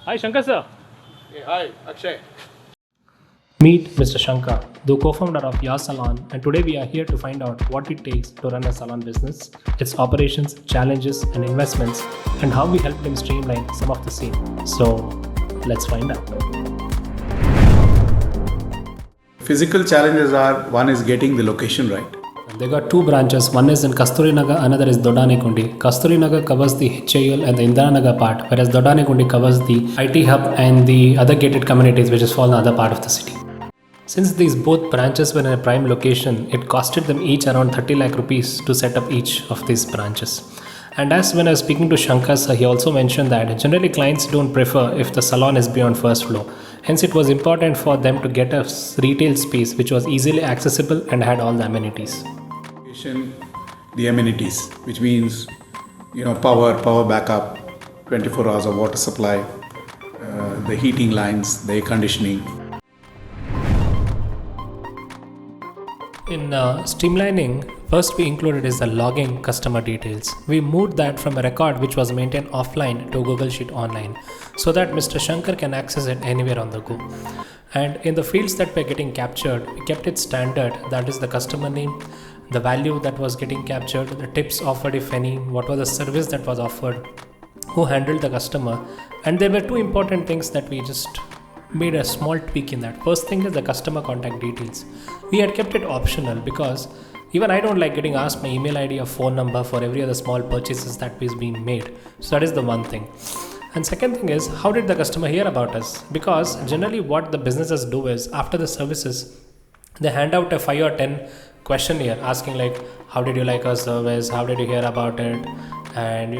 Hi, Shankar sir. Hey, hi, Akshay. Meet Mr. Shankar, the co-founder of Your Salon, and today we are here to find out what it takes to run a salon business, its operations, challenges, and investments, and how we helped him streamline some of the same. So, let's find out. Physical challenges are, one is getting the location right. They got two branches. One is in Kasturinagar, another is Doddanekundi. Kasturinagar covers the HAL and the Indiranagar part, whereas Doddanekundi covers the IT hub and the other gated communities which is fall in the other part of the city. Since these both branches were in a prime location, it costed them each around 30 lakh rupees to set up each of these branches. And as when I was speaking to Shankar sir, he also mentioned that generally clients don't prefer if the salon is beyond first floor. Hence it was important for them to get a retail space which was easily accessible and had all the amenities. The amenities, which means power backup, 24 hours of water supply, the heating lines, the air conditioning. In streamlining, first we included is the logging customer details. We moved that from a record which was maintained offline to Google Sheet online so that Mr. Shankar can access it anywhere on the go. And in the fields that were getting captured, we kept it standard, that is the customer name, the value that was getting captured, the tips offered if any, what was the service that was offered, who handled the customer. And there were two important things that we just made a small tweak in that. First thing is the customer contact details. We had kept it optional because even I don't like getting asked my email ID or phone number for every other small purchases that is being made. So that is the one thing. And second thing is, how did the customer hear about us? Because generally what the businesses do is after the services, they hand out a 5 or 10 questionnaire asking like, how did you like our service? How did you hear about it? And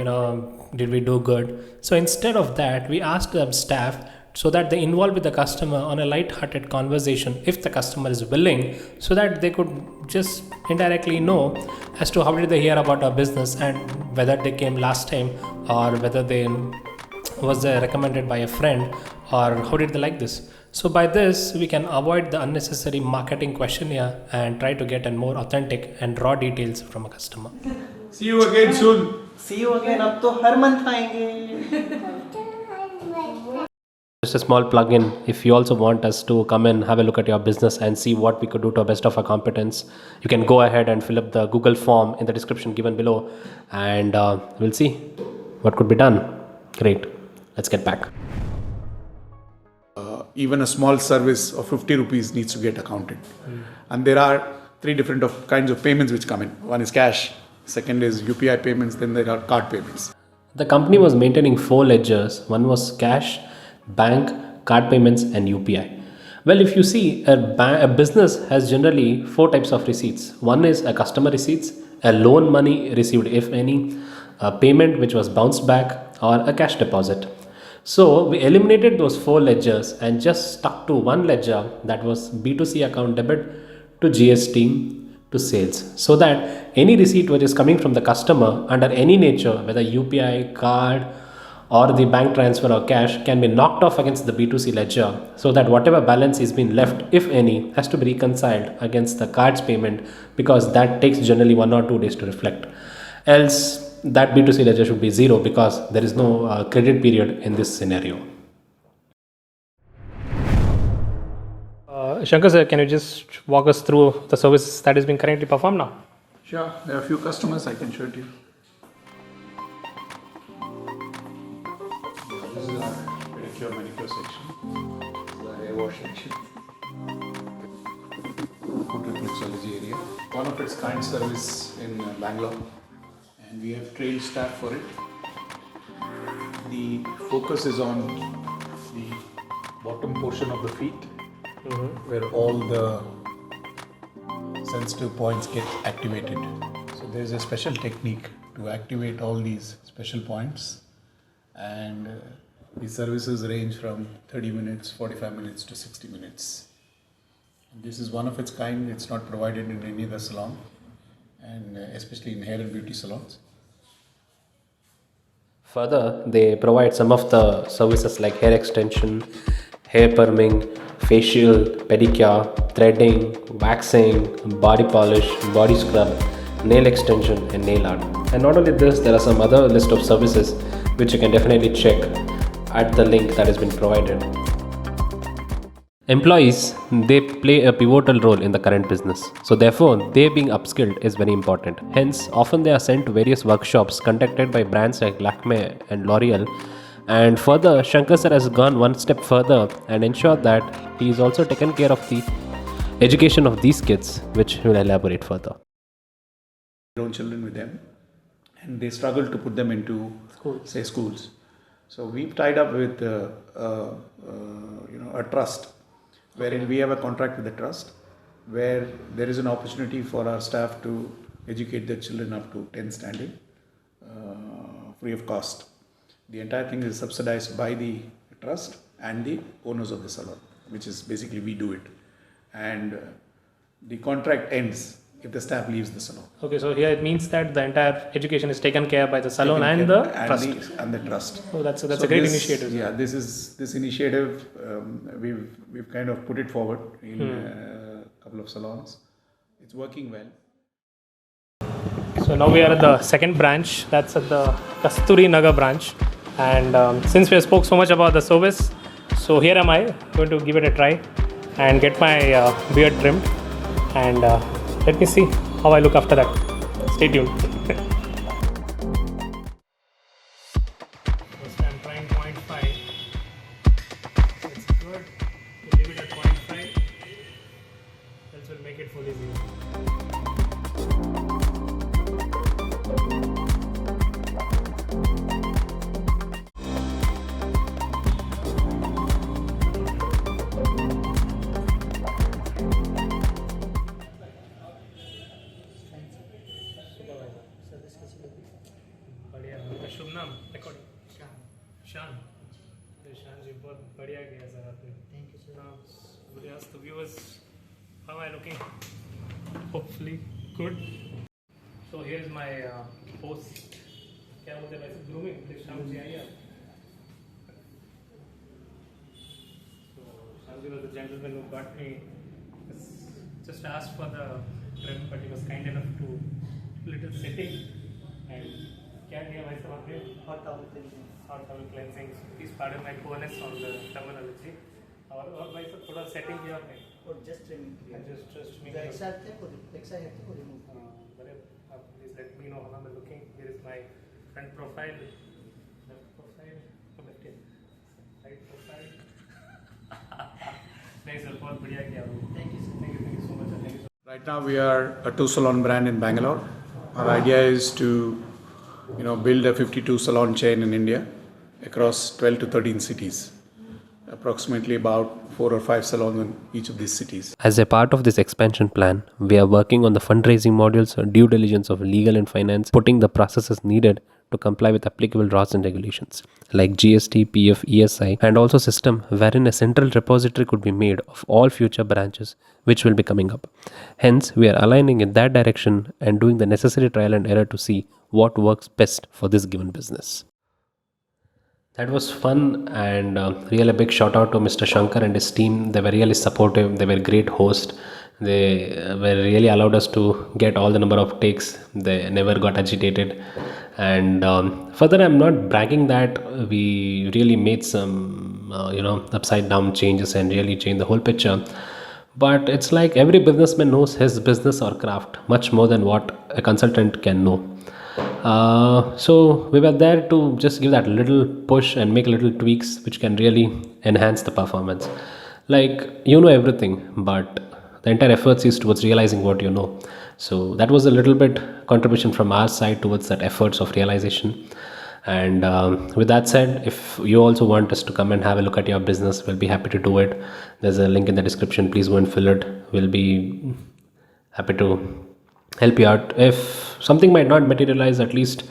did we do good? So instead of that, we asked them staff so that they involve with the customer on a light-hearted conversation if the customer is willing, so that they could just indirectly know as to how did they hear about our business and whether they came last time or whether they was recommended by a friend or how did they like this. So by this we can avoid the unnecessary marketing questionnaire and try to get a more authentic and raw details from a customer. See you again soon. See you again. अब तो हर month आएंगे. Just a small plug-in, if you also want us to come and have a look at your business and see what we could do to the best of our competence, you can go ahead and fill up the Google form in the description given below and we'll see what could be done. Great, let's get back. Even a small service of 50 rupees needs to get accounted. And there are three different kinds of payments which come in. One is cash, second is UPI payments, then there are card payments. The company was maintaining 4 ledgers. One was cash, bank, card payments and UPI. Well, if you see, a business has generally 4 types of receipts. One is a customer receipts, a loan money received if any, a payment which was bounced back or a cash deposit. So we eliminated those 4 ledgers and just stuck to one ledger, that was B2C account debit to GST to sales, so that any receipt which is coming from the customer under any nature, whether UPI, card or the bank transfer or cash, can be knocked off against the B2C ledger, so that whatever balance is being left, if any, has to be reconciled against the card's payment, because that takes generally 1 or 2 days to reflect. Else that B2C ledger should be 0 because there is no credit period in this scenario. Shankar sir, can you just walk us through the services that is being currently performed now? Sure, there are a few customers I can show it to you. This is our pedicure manicure section. This is our hair wash section. Food reflexology area. One of its kind service in Bangalore, and we have trained staff for it. The focus is on the bottom portion of the feet, where all the sensitive points get activated. So there is a special technique to activate all these special points, and the services range from 30 minutes, 45 minutes to 60 minutes. And this is one of its kind. It's not provided in any other salon, and especially in hair and beauty salons. Further, they provide some of the services like hair extension, hair perming, facial, pedicure, threading, waxing, body polish, body scrub, nail extension and nail art. And not only this, there are some other list of services which you can definitely check at the link that has been provided. Employees, they play a pivotal role in the current business. So therefore, they being upskilled is very important. Hence, often they are sent to various workshops conducted by brands like Lakme and L'Oreal. And further, Shankar sir has gone one step further and ensured that he is also taken care of the education of these kids, which will elaborate further. Their own children with them, and they struggle to put them into schools. So we've tied up with a trust, wherein we have a contract with the trust, where there is an opportunity for our staff to educate their children up to 10th standard, free of cost. The entire thing is subsidized by the trust and the owners of the salon, which is basically we do it, and the contract ends if the staff leaves the salon. Okay, so here it means that the entire education is taken care by the salon and the trust. Oh, that's a great initiative. Yeah, this initiative, we've kind of put it forward in a couple of salons. It's working well. So now we are at the second branch. That's at the Kasturi Nagar branch. And since we have spoke so much about the service, so here am I going to give it a try and get my beard trimmed. And let me see how I look after that. Stay tuned. First I'm trying 0.5. It's good. We'll leave it at 0.5. Else we'll make it fully zero. शुभ नाम recording शान जी बहुत बढ़िया किया sir आपने thank you sir would ask the viewers how am I looking? Hopefully good. So here is my post क्या बोलते हैं वैसे grooming शाम जी आइए आप. So शाम जी was the gentleman who got me just asked for the trim but he was kind enough to little setting and क्या किया भाई साहब आपने hot towel cleansing. Please pardon my poorness on the terminology. और भाई साहब थोड़ा setting किया आपने और just trimming किया. Just me. Extra है को remove. बड़े आप please let me know how I'm looking. Here is my front profile, left profile, right profile. नहीं सर बहुत बढ़िया किया आपने. Thank you so much. Thank you. Right now we are a 2-salon brand in Bangalore. Our idea is to build a 52 salon chain in India across 12 to 13 cities. Approximately about 4 or 5 salons in each of these cities. As a part of this expansion plan, we are working on the fundraising modules, due diligence of legal and finance, putting the processes needed to comply with applicable laws and regulations like GST, PF, ESI, and also system wherein a central repository could be made of all future branches which will be coming up. Hence, we are aligning in that direction and doing the necessary trial and error to see what works best for this given business. That was fun, and really a big shout out to Mr. Shankar and his team. They were really supportive. They were great hosts. They were really allowed us to get all the number of takes. They never got agitated. And further, I'm not bragging that we really made some upside down changes and really changed the whole picture. But it's like every businessman knows his business or craft much more than what a consultant can know. So we were there to just give that little push and make little tweaks which can really enhance the performance. Like, you know everything, but the entire efforts is towards realizing what you know. So that was a little bit contribution from our side towards that efforts of realization. And with that said, if you also want us to come and have a look at your business, we'll be happy to do it. There's a link in the description. Please go and fill it. We'll be happy to help you out. If something might not materialize, at least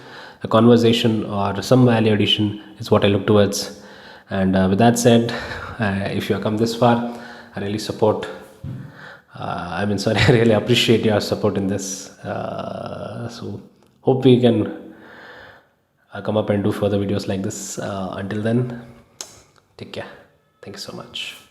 a conversation or some value addition is what I look towards. And with that said, if you have come this far, I really support I really appreciate your support in this. So hope we can come up and do further videos like this. Until then, take care. Thank you so much.